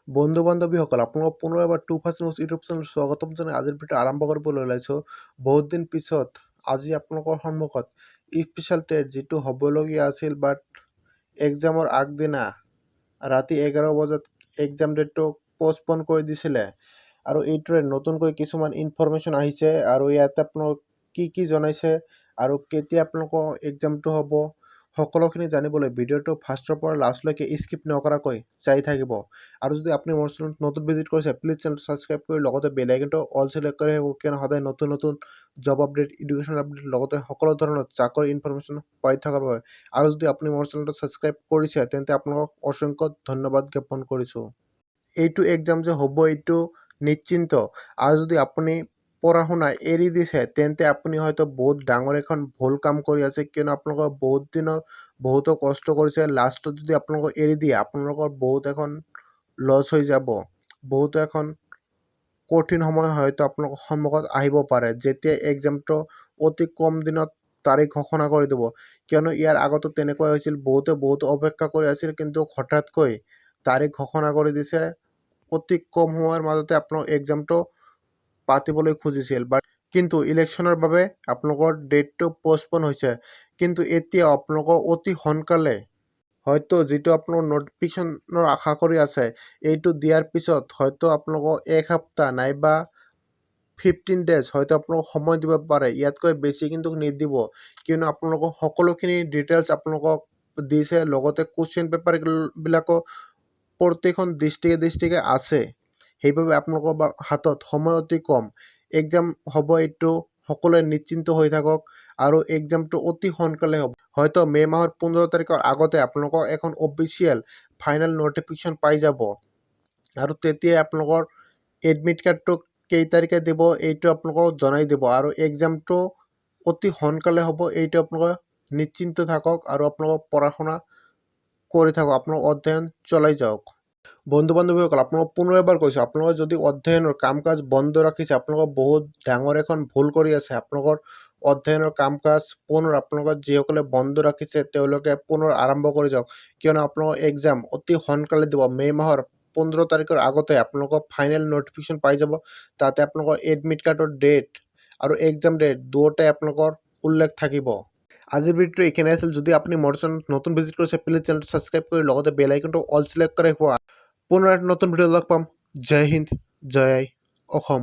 বন্ধু বান্ধৱীসকল আপোনালোকক পুনৰ এবাৰ 2% ইউটিউব চেনেল স্বাগতম জনাই আজিৰ ভিডিঅ' আৰম্ভ কৰিবলৈ ওলাইছোঁ। বহুত দিন পিছত আজি আপোনালোকৰ সন্মুখত স্পেচিয়েল টেট যিটো হ'বলগীয়া আছিল বাট এক্সামৰ আগদিনা ৰাতি 11 বজাত এক্সাম ডেটটো পষ্টপন কৰি দিছিলে আৰু এইটোৰে নতুনকৈ কিছুমান ইনফৰমেশ্যন আহিছে আৰু ইয়াতে আপোনালোক কি জনাইছে আৰু কেতিয়া আপোনালোকৰ এক্সামটো হ'ব সকলোখিনি জানিবলৈ ভিডিঅ'টো ফাৰ্ষ্টৰ পৰা লাষ্টলৈকে স্কিপ নকৰাকৈ চাই থাকিব। আৰু যদি আপুনি মোৰ চেনেলত নতুন ভিজিট কৰিছে প্লিজ চেনেলটো ছাবস্ক্ৰাইব কৰি লগতে বেল আইকনটো অল চিলেক্ট কৰি ৰাখিব, কিয়নো সদায় নতুন নতুন জব আপডেট, এডুকেশ্যন আপডেট লগতে সকলো ধৰণৰ চাকৰি ইনফৰমেশ্যন পাই থকাৰ বাবে। আৰু যদি আপুনি মোৰ চেনেলটো ছাবস্ক্ৰাইব কৰিছে তেন্তে আপোনালোকক অসংখ্য ধন্যবাদ জ্ঞাপন কৰিছোঁ। এইটো এক্সাম যে হ'ব এইটো নিশ্চিন্ত। আৰু যদি আপুনি পঢ়া শুনা এৰি দিছে তেন্তে আপুনি হয়তো বহুত ডাঙৰ এখন ভুল কাম কৰি আছে, কিয়নো আপোনালোকৰ বহুত দিনত বহুতো কষ্ট কৰিছে, লাষ্টত যদি আপোনালোকক এৰি দিয়ে আপোনালোকৰ বহুত এখন লছ হৈ যাব। বহুতো এখন কঠিন সময় হয়তো আপোনালোকৰ সন্মুখত আহিব পাৰে যেতিয়া এক্সামটো অতি কম দিনত তাৰিখ ঘোষণা কৰি দিব, কিয়নো ইয়াৰ আগতো তেনেকুৱা হৈছিল। বহুতো অপেক্ষা কৰি আছিল কিন্তু হঠাৎকৈ তাৰিখ ঘোষণা কৰি দিছে। অতি কম সময়ৰ মাজতে আপোনালোক এক্সামটো পাতিবলৈ খুজিছিল বাট কিন্তু ইলেকশ্যনৰ বাবে আপোনালোকৰ ডেটটো পষ্টপন হৈছে। কিন্তু এতিয়া আপোনালোকৰ অতি সোনকালে হয়তো যিটো আপোনালোকৰ নটিফিকেশ্যনৰ আশা কৰি আছে এইটো দিয়াৰ পিছত হয়তো আপোনালোকক এক সপ্তাহ নাইবা 15 ডেজ হয়তো আপোনালোকক সময় দিব পাৰে। ইয়াতকৈ বেছি কিন্তু নিদিব, কিয়নো আপোনালোকক সকলোখিনি ডিটেইলছ আপোনালোকক দিছে, লগতে কুৱেশ্যন পেপাৰবিলাকো প্ৰত্যেকখন ডিষ্ট্ৰিক্টে আছে। সেইবাবে আপোনালোকৰ হাতত সময় অতি কম। এক্সাম হ'ব এইটো সকলোৱে নিশ্চিন্ত হৈ থাকক আৰু এক্সামটো অতি সোনকালে হ'ব। হয়তো মে' মাহৰ 15 তাৰিখৰ আগতে আপোনালোকৰ এখন অফিচিয়েল ফাইনেল নটিফিকেশ্যন পাই যাব আৰু তেতিয়াই আপোনালোকৰ এডমিট কাৰ্ডটো কেই তাৰিখে দিব এইটো আপোনালোকক জনাই দিব আৰু এক্সামটো অতি সোনকালে হ'ব এইটো আপোনালোকে নিশ্চিন্ত থাকক আৰু আপোনালোকক পঢ়া শুনা কৰি থাকক, আপোনালোক অধ্যয়ন চলাই যাওক। বন্ধু বান্ধৱীসকল আপোনালোকক পুনৰ এবাৰ কৈছোঁ, আপোনালোকে যদি অধ্যয়নৰ কাম কাজ বন্ধ ৰাখিছে আপোনালোকক বহুত ডাঙৰ এখন ভুল কৰি আছে। আপোনালোকৰ অধ্যয়নৰ কাম কাজ পুনৰ আপোনালোকৰ যিসকলে বন্ধ ৰাখিছে তেওঁলোকে পুনৰ আৰম্ভ কৰি যাওক, কিয়নো আপোনালোকৰ এক্সাম অতি সোনকালে দিব। মে' মাহৰ 15 তাৰিখৰ আগতে আপোনালোকক ফাইনেল নটিফিকেশ্যন পাই যাব। তাতে আপোনালোকৰ এডমিট কাৰ্ডৰ ডেট আৰু এক্সাম ডেট দুয়োটাই আপোনালোকৰ উল্লেখ থাকিব। আজিৰ ভিডিঅ'টো এইখিনিয়ে আছিল। যদি আপুনি মোৰ চেনেলত নতুন ভিজিট কৰিছে প্লিজ চেনেলটো ছাবস্ক্ৰাইব কৰি লগতে বেল আইকনটো অল চিলেক্ট কৰি ৰাখিব। পুনৰ এটা নতুন ভিডিঅ' লগ পাম। জয় হিন্দ, জয় অসম।